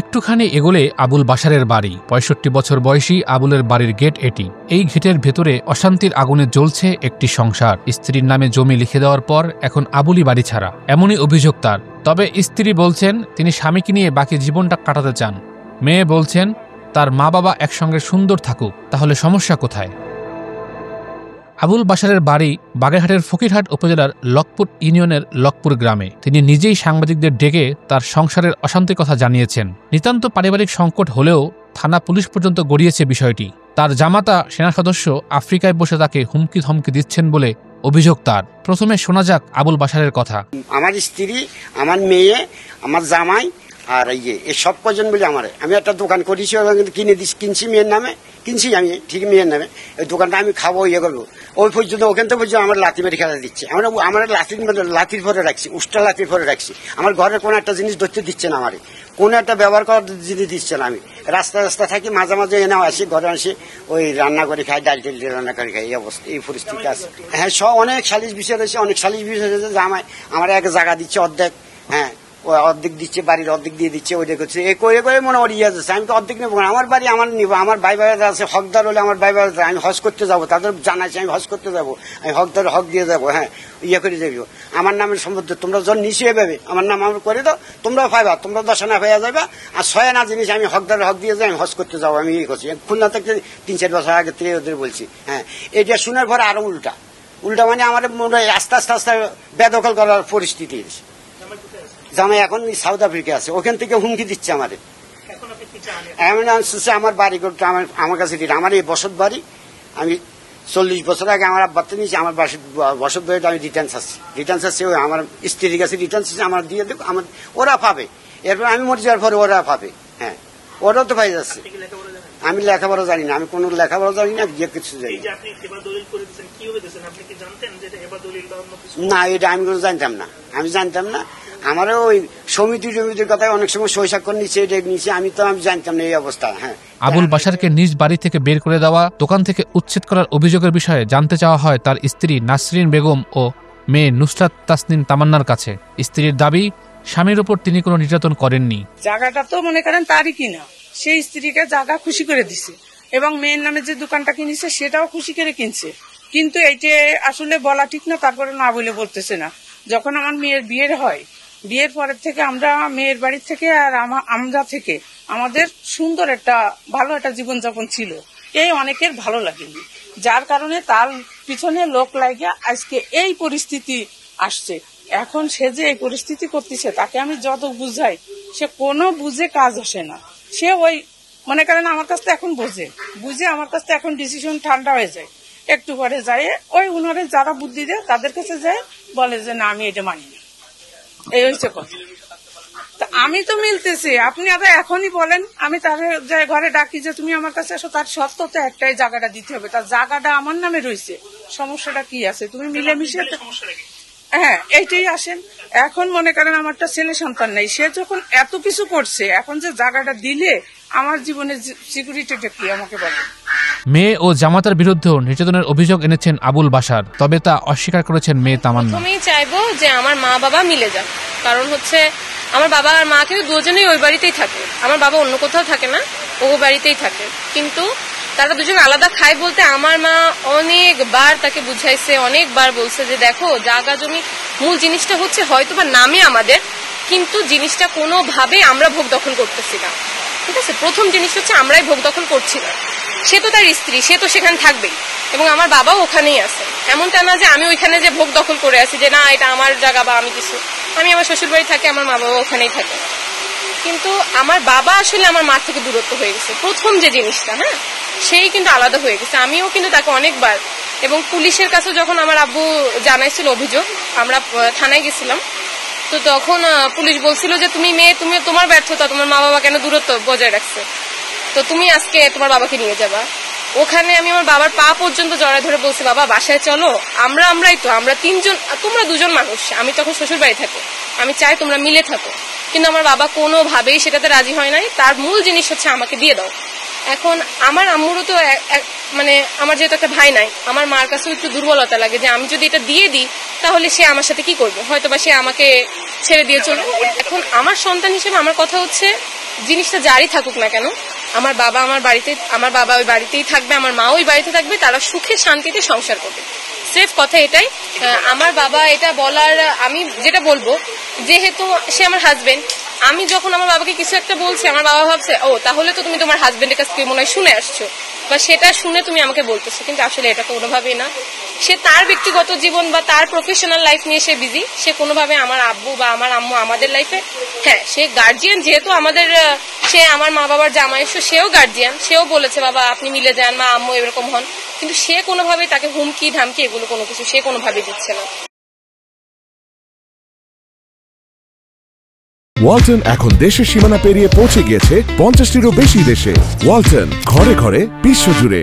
একটুখানি এগোলে আবুল বাশারের বাড়ি। ৬৫ বছর বয়সী আবুলের বাড়ির গেট এটি। এই গেটের ভেতরে অশান্তির আগুনে জ্বলছে একটি সংসার। স্ত্রীর নামে জমি লিখে দেওয়ার পর এখন আবুলই বাড়ি ছাড়া, এমনই অভিযোগ তার। তবে স্ত্রী বলছেন তিনি স্বামীকে নিয়ে বাকি জীবনটা কাটাতে চান। মেয়ে বলছেন তার মা বাবা একসঙ্গে সুন্দর থাকুক, তাহলে সমস্যা কোথায়? আবুল বাশারের বাড়ি বাগেরহাটের ফকিরহাট উপজেলার লকপুর ইউনিয়নের লকপুর গ্রামে। তিনি নিজেই সাংবাদিকদের ডেকে তার সংসারের অশান্তির কথা জানিয়েছেন। নিতান্ত পারিবারিক সংকট হলেও থানা পুলিশ পর্যন্ত গড়িয়েছে বিষয়টি। তার জামাতা সেনা সদস্য আফ্রিকায় বসে তাকে হুমকি ধমকি দিচ্ছেন বলে অভিযোগ তার। প্রথমে শোনা যাক আবুল বাশারের কথা। আমার স্ত্রী, আমার মেয়ে, আমার জামাই আর এই সব কজন বলে আমি একটা দোকান করেছি, কিনছি মেয়ের নামে, কিনছি আমি ঠিক মেয়ের নামে। এই দোকানটা আমি খাবো, করবো, ওই পর্যন্ত ওখান থেকে পর্যন্ত আমার লাথি মেরে খেলা দিচ্ছে। আমার লাথির পরে রাখছি, উষ্টা লাথির পরে রাখছি। আমার ঘরের কোনো একটা জিনিস ধরতে দিচ্ছে না, আমার কোনো একটা ব্যবহার করার জিনিস দিচ্ছে না। আমি রাস্তা থাকি, মাঝে মাঝে এনে আসি, ঘরে আসি, ওই রান্না করে খাই, ডাল টেল রান্না করে খাই। এই অবস্থা, এই পরিস্থিতি আছে। হ্যাঁ, সব অনেক সালিশ বিষয় রয়েছে, অনেক সালিশ বিষয় রয়েছে। আমার এক জায়গা দিচ্ছে অর্ধেক, হ্যাঁ অর্ধেক দিচ্ছে, বাড়ির অর্ধেক দিয়ে দিচ্ছে, ওইটা করছে। এ করে মনে হয় যাচ্ছে। আমি তো অর্ধেক নেবো না, আমার বাড়ি আমার নিবো। আমার ভাই ভাইরা আছে, হকদার হলে আমার ভাই ভাইরা, আমি হজ করতে যাবো, তাদের জানাচ্ছি আমি হজ করতে যাবো, আমি হকদার হক দিয়ে যাবো। হ্যাঁ, করে যাবো। আমার নামের সম্বন্ধে তোমরা যখন নিশ্চয় পাবে, আমার নাম আমার করে দাও, তোমরাও পাইবা, তোমরা 10 আনা পাইয়া যাবে। আর 6 আনা জিনিস আমি হকদার হক দিয়ে যাই, আমি হজ করতে যাবো। আমি এই করছি খুলনা থেকে 3-4 বছর আগে থেকে ওদের বলছি। হ্যাঁ, এটা শোনার পরে আরো উল্টা মানে আমার মনে হয় আস্তে আস্তে বেদখল করার পরিস্থিতি। জামাই এখন সাউথ আফ্রিকা আছে, ওখান থেকে হুমকি দিচ্ছে আমাদের। আমার বাড়ি করতে আমার কাছে আমার এই বসত বাড়ি, আমি 40 বছর আগে আমার আব্বাতে নিয়েছি। আমার বসত বাড়িটা আমি রিটার্ন চাচ্ছি, আমার স্ত্রীর কাছে রিটার্ন চাচ্ছি, আমার দিয়ে দেবো, আমার ওরা পাবে। এরপর আমি মরে যাওয়ার পরে ওরা পাবে। হ্যাঁ, ওরাও তো পাই যাচ্ছে। আমি লেখাপড়া জানি না, আমি কোন লেখাপড়া জানি না, গিয়ে কিছু জানি না। এটা আমি জানতাম না, জানতাম না। আমারও ওই সমিতির কথা অনেক সময় সই স্বাক্ষর নিচ্ছে, এটা নিচ্ছে, আমি জানতাম না এই অবস্থা। হ্যাঁ, আবুল বাশারকে নিজ বাড়ি থেকে বের করে দেওয়া, দোকান থেকে উচ্ছেদ করার অভিযোগের বিষয়ে জানতে চাওয়া হয় তার স্ত্রী নাসরিন বেগম ও মেয়ে নুসরাত তাসনিম তামান্নার কাছে। স্ত্রীর দাবি, স্বামীর উপর তিনি কোনো নির্যাতন করেননি। জায়গাটা তো মনে করেন তারই কিনা, সেই স্ত্রীকে জায়গা খুশি করে দিছে এবং মেয়ের নামে যে দোকানটা কিনেছে সেটাও খুশি করে কিনছে। কিন্তু এইটা আসলে বলা ঠিক না, তারপরে না বলে বলতেছে না। যখন আমার মেয়ের বিয়ের পরের থেকে আমরা মেয়ের বাড়ির থেকে আর আমরা থেকে আমাদের সুন্দর একটা ভালো একটা জীবনযাপন ছিল, এই অনেকের ভালো লাগেনি, যার কারণে তার পিছনে লোক লাগিয়া আজকে এই পরিস্থিতি আসছে। এখন সে যে এই পরিস্থিতি করতেছে, তাকে আমি যত বুঝাই, সে কোনো বুঝে কাজ আসে না। সে ওই মনে করেন আমার কাছ থেকে এখন বুঝে আমার কাছ থেকে এখন ডিসিশন ঠান্ডা হয়ে যায়। একটু পরে যায় ওই উনারে যারা বুদ্ধি দেয় তাদের কাছে যায়, বলে যে না আমি এটা মানি না। এই হচ্ছে কথা। তা আমি তো মিলতেছি, আপনি আবার এখনই বলেন, আমি তার ঘরে ডাকি যে তুমি আমার কাছে আসো, তার সত্য তো একটাই, জায়গাটা দিতে হবে। তার জায়গাটা আমার নামে রয়েছে, সমস্যাটা কি আছে? তুমি মিলেমিশে, হ্যাঁ এইটাই আসেন। এখন মনে করেন আমারটা ছেলে সন্তান নেই, সে যখন এত কিছু করছে, এখন যে জায়গাটা দিলে আমার জীবনের সিকিউরিটিটা কি আমাকে বলে। মেয়ে ও জামাতার বিরুদ্ধেও নির্যাতনের অভিযোগ এনেছেন আবুল বাশার, তবে তা অস্বীকার করেছেন মেয়ে তামান্না। আমি চাইবো যে আমার মা বাবা মিলে যাক, কারণ হচ্ছে আমার বাবা আর মা কিন্তু দুজনেই ওই বাড়িতেই থাকে। আমার বাবা অন্য কোথাও থাকে না, ও বাড়িতেই থাকে। কিন্তু তারা দুজন আলাদা খায় বলতে আমার মা অনেকবার তাকে বুঝাইছে, অনেকবার বলছে যে দেখো জায়গা জমি মূল জিনিসটা হচ্ছে হয়তো বা নামে আমাদের, কিন্তু জিনিসটা কোনোভাবে আমরা ভোগ দখল করতেছি না। ঠিক আছে, প্রথম জিনিস হচ্ছে আমরাই ভোগ দখল করছি না। সে তো তার স্ত্রী, সে তো সেখানে থাকবেই, এবং আমার বাবাও ওখানেই আছে। এমনটা না যে আমি ওইখানে যে ভোগ দখল করে আছি যে না এটা আমার জায়গা বা আমি কিছু। আমি আমার শ্বশুর বাড়ি থাকি, আমার মা বাবা ওখানেই থাকে। কিন্তু আমার বাবা আসলে আমার মা থেকে দূরত্ব হয়ে গেছে, প্রথম যে জিনিসটা। হ্যাঁ, সেই কিন্তু আলাদা হয়ে গেছে। আমিও কিন্তু তাকে অনেকবার, এবং পুলিশের কাছে যখন আমার আব্বু জানাইছিল অভিযোগ, আমরা থানায় গেছিলাম, তো তখন পুলিশ বলছিল যে তুমি মেয়ে, তুমি তোমার ব্যর্থতা, তোমার মা বাবা কেন দূরত্ব বজায় রাখছে, তো তুমি আজকে তোমার বাবাকে নিয়ে যাবা। ওখানে আমি আমার বাবার পা পর্যন্ত জড়ায় ধরে বলছি বাবা বাসায় চলো, আমরাই তো, আমরা 3 জন, তোমরা 2 জন মানুষ। আমি তখন শ্বশুর বাড়ি থাকো, আমি চাই তোমরা মিলে থাকো। কিন্তু আমার বাবা কোনোভাবেই সেটাতে রাজি হয় নাই। তার মূল জিনিস হচ্ছে আমাকে দিয়ে দাও। এখন আমার আম্মুরও তো মানে আমার যেহেতু একটা ভাই নাই, আমার মার কাছেও একটু দুর্বলতা লাগে যে আমি যদি এটা দিয়ে দিই তাহলে সে আমার সাথে কি করবে, হয়তো বা সে আমাকে ছেড়ে দিয়ে চলবে। এখন আমার সন্তান হিসেবে আমার কথা হচ্ছে জিনিসটা জারি থাকুক না কেন, আমার বাবা ওই বাড়িতেই থাকবে, আমার মা ওই বাড়িতে থাকবে, তারা সুখে শান্তিতে সংসার করবে। স্রেফ কথা এটাই। আমার বাবা এটা বলার, আমি যেটা বলবো, যেহেতু সে আমার হাজবেন্ড, আমি যখন আমার বাবাকে কিছু একটা বলছি, আমার বাবা ভাবছে ও তাহলে তো তুমি তোমার হাজবেন্ডের কাছ থেকে মনে হয় শুনে আসছো, বা সেটা শুনে তুমি আমাকে বলতেছো, কিন্তু আসলে এটা কোনোভাবেই না। সে তার ব্যক্তিগত জীবন বা তার প্রফেশনাল লাইফ নিয়ে সে বিজি, সে কোনোভাবে আমার আব্বু বা আমার আম্মু আমাদের লাইফে, হ্যাঁ সে গার্জিয়ান, যেহেতু আমাদের সে আমার মা বাবার জামাই, সেও গার্জিয়ান, সেও বলেছে বাবা আপনি মিলে যান, মা আম্মু এরকম হন, কিন্তু সে কোনোভাবেই তাকে হুমকি ধামকি এগুলো কোনো কিছু সে কোনোভাবেই দিচ্ছে না। ওয়ালটন এখন দেশের সীমানা পেরিয়ে পৌঁছে গিয়েছে 50টিরও বেশি দেশে। ওয়ালটন, ঘরে ঘরে বিশ্বজুড়ে।